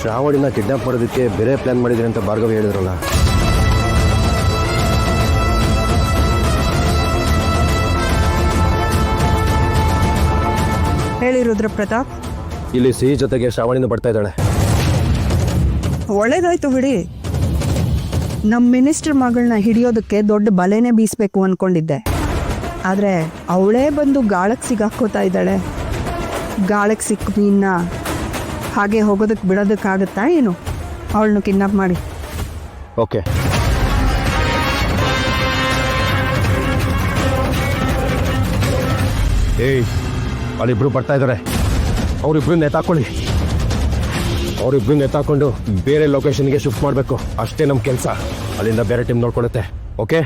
ಶ್ರಾವಣಿನ kidnap ಮಾಡೋದಕ್ಕೆ ಬೇರೆ plan ಮಾಡಿದ್ರಿ ಅಂತ ಭಾರ್ಗವಿ ಹೇಳಿದ್ರಲ್ಲ. ಹೇಳಿ ರುದ್ರ ಪ್ರತಾಪ್. ಇಲ್ಲಿ ಸಿಹಿ ಜೊತೆಗೆ ಶ್ರಾವಣಿನ ಬರ್ತಾ ಇದ್ದಾಳೆ. ಒಳ್ಳೇದಾಯ್ತು ಬಿಡಿ. ನಮ್ಮ ಮಿನಿಸ್ಟರ್ ಮಗಳನ್ನ ಹಿಡಿಯೋದಕ್ಕೆ ದೊಡ್ಡ ಬಲೆನೇ ಬೀಸಬೇಕು ಅಂದ್ಕೊಂಡಿದ್ದೆ. ಆದರೆ ಅವಳೇ ಬಂದು ಗಾಳಕ್ಕೆ ಸಿಗಾಕೋತಾ ಇದ್ದಾಳೆ. ಗಾಳಕ್ಕೆ ಸಿಕ್ಕ ಮೀನ್ನ ಹಾಗೆ ಹೋಗೋದಕ್ಕೆ ಬಿಡೋದಕ್ಕಾಗತ್ತಾ ಏನು? ಅವಳನ್ನು ಕಿಡ್ನಾಪ್ ಮಾಡಿ. ಓಕೆ. ಏಯ್, ಅಲ್ಲಿಬ್ರು ಬರ್ತಾ ಇದ್ದಾರೆ. ಅವರಿಬ್ರು ನೇತಾಕೊಳ್ಳಿ. ಅವರಿಬ್ರು ನೇತಾಕೊಂಡು ಬೇರೆ ಲೊಕೇಶನ್ಗೆ ಶಿಫ್ಟ್ ಮಾಡಬೇಕು. ಅಷ್ಟೇ ನಮ್ಮ ಕೆಲಸ. ಅಲ್ಲಿಂದ ಬೇರೆ ಟೀಮ್ ನೋಡ್ಕೊಳುತ್ತೆ. ಓಕೆ.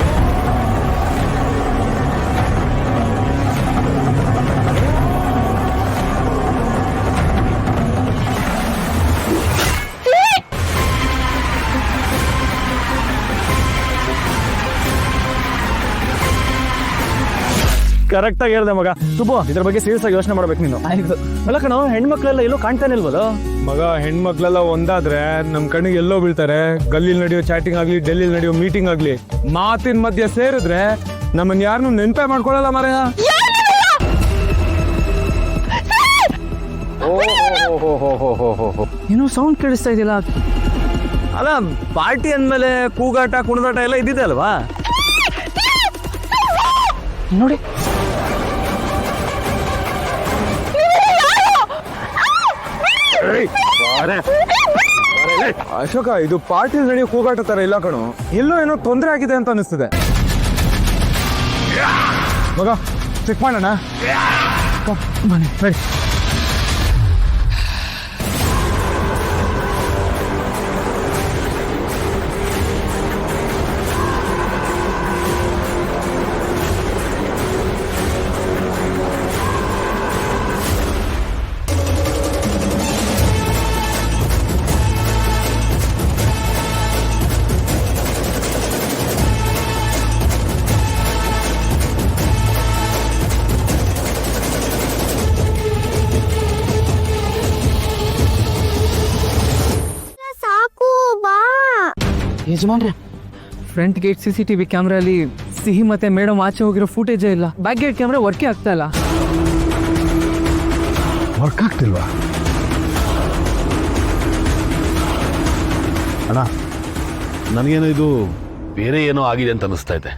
ಕರೆಕ್ಟಾಗಿ ಹೇಳ್ದೆ ಮಗ. ಸುಬ್ಬು, ಇದ್ರ ಬಗ್ಗೆ ಸೀರಿಯಸ್ ಆಗಿ ಯೋಚನೆ ಮಾಡ್ಬೇಕು ನೀನು. ಅಲ್ಲ ಕಣ, ಹೆಣ್ಮಕ್ಳೆಲ್ಲ ಎಲ್ಲೋ ಕಾಣ್ತಾನೆ ಇಲ್ವಲ್ಲ ಮಗ. ಹೆಣ್ಮಕ್ಳೆಲ್ಲ ಒಂದಾದ್ರೆ ನಮ್ ಕಣ್ಣಿಗೆ ಎಲ್ಲೋ ಬೀಳ್ತಾರೆ. ಗಲ್ಲಿಲ್ ನಡೆಯೋ ಚಾಟಿಂಗ್ ಆಗ್ಲಿ, ಡೆಲ್ಲಿಲಿ ನಡೆಯೋ ಮೀಟಿಂಗ್ ಆಗ್ಲಿ, ಮಾತಿನ ಮಧ್ಯೆ ಸೇರಿದ್ರೆ ನಮ್ಮನ್ನ ಯಾರನ್ನು ನೆನಪೇ ಮಾಡ್ಕೊಳ್ಳಲ್ಲ ಮಾರಾಯ. ಏನೋ ಸೌಂಡ್ ಕೇಳಿಸ್ತಾ ಇದೆಯಲ್ಲ. ಅಲ್ಲ, ಪಾರ್ಟಿ ಅಂದ್ಮೇಲೆ ಕೂಗಾಟ ಕುಣಿದಾಟ ಎಲ್ಲ ಇದ್ದಿದೆ ಅಲ್ವಾ? ನೋಡಿ, ಅಶೋಕ, ಇದು ಪಾರ್ಟಿ ನಡೆಯೋ ಕೂಗಾಟ ತರ ಇಲ್ಲ ಕಣು. ಎಲ್ಲೋ ಏನೋ ತೊಂದರೆ ಆಗಿದೆ ಅಂತ ಅನಿಸ್ತದೆ ಮಗ. ಚೆಕ್ ಮಾಡೋಣ ಬನ್ನಿ. ಸರಿ. ಯಜಮಾನ್ರೆ, ಫ್ರಂಟ್ ಗೇಟ್ CCTV ಕ್ಯಾಮ್ರಾಲಿ ಸಿಹಿ ಮತ್ತೆ ಮೇಡಮ್ ಆಚೆ ಹೋಗಿರೋ ಫುಟೇಜೇ ಇಲ್ಲ. ಬ್ಯಾಕ್ ಗೇಟ್ ಕ್ಯಾಮ್ರಾ ವರ್ಕೇ ಆಗ್ತಾ ಇಲ್ಲ. ವರ್ಕ್ ಆಗ್ತಿಲ್ವಾ ಅಣ್ಣ? ನನಗೇನೋ ಇದು ಬೇರೆ ಏನೋ ಆಗಿದೆ ಅಂತ ಅನಿಸ್ತಾ ಇದೆ.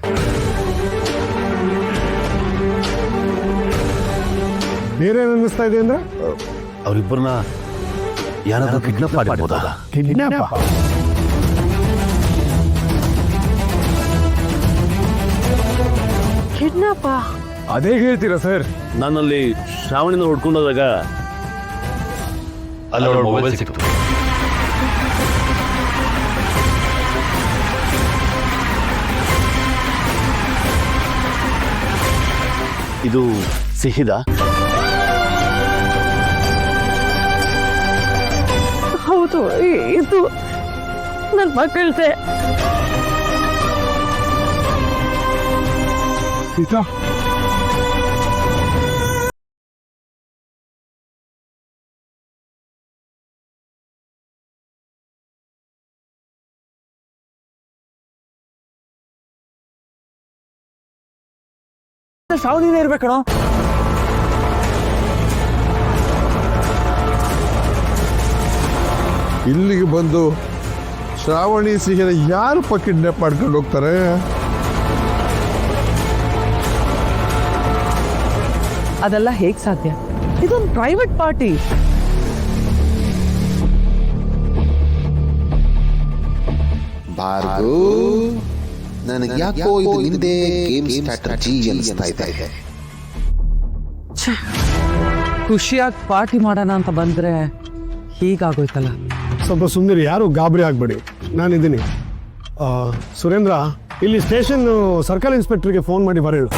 ಬೇರೆ ಏನು ಅನ್ನಿಸ್ತಾ ಇದೆ ಅಂದ್ರೆ ಅವರಿಬ್ಬರನ್ನ ಯಾರಾದ್ರೂ ಕಿಡ್ನಾಪ್ ಮಾಡಿರ್ಬೋದಾ? ಕಿಡ್ನಾಪ? ಅದೇ ಹೇಳ್ತೀರಾ ಸರ್? ನಾನಲ್ಲಿ ಶ್ರಾವಣಿನ ಹುಡ್ಕೊಂಡೋದಾಗ ಅಲ್ಲಿ ಅವಳ ಮೊಬೈಲ್ ಸಿಕ್ತು. ಇದು ಸಿಹಿದ? ಹೌದು, ಇದು ನನ್ನ ಮಕ್ಕಳದೆ. ಸೀತಾ, ಶ್ರಾವಣಿನೇ ಇರ್ಬೇಕಣ. ಇಲ್ಲಿಗೆ ಬಂದು ಶ್ರಾವಣಿ ಸಿಹಿನ ಯಾರು ಕಿಡ್ನಾಪ್ ಮಾಡ್ಕೊಂಡು ಹೋಗ್ತಾರೆ? ಅದೆಲ್ಲ ಹೇಗೆ ಸಾಧ್ಯ? ಇದೊಂದು ಪ್ರೈವೇಟ್ ಪಾರ್ಟಿ. ಭಾರ್ಗು, ನನಗೆ ಯಾಕೋ ಇದು ನಿಂದೇ ಗೇಮ್ ಸ್ಟ್ರಾಟಜಿ ಅನಿಸ್ತಾ ಇದೆ. ಖುಷಿಯಾಗಿ ಪಾರ್ಟಿ ಮಾಡೋಣ ಅಂತ ಬಂದ್ರೆ ಹೀಗಾಗೋಯ್ತಲ್ಲ. ಸ್ವಲ್ಪ ಸುಮ್ಮನೆ, ಯಾರು ಗಾಬರಿ ಆಗಬೇಡಿ, ನಾನಿದ್ದೀನಿ. ಸುರೇಂದ್ರ, ಇಲ್ಲಿ ಸ್ಟೇಷನ್ ಸರ್ಕಲ್ ಇನ್ಸ್ಪೆಕ್ಟರ್ಗೆ ಫೋನ್ ಮಾಡಿ ಬರೇಳು.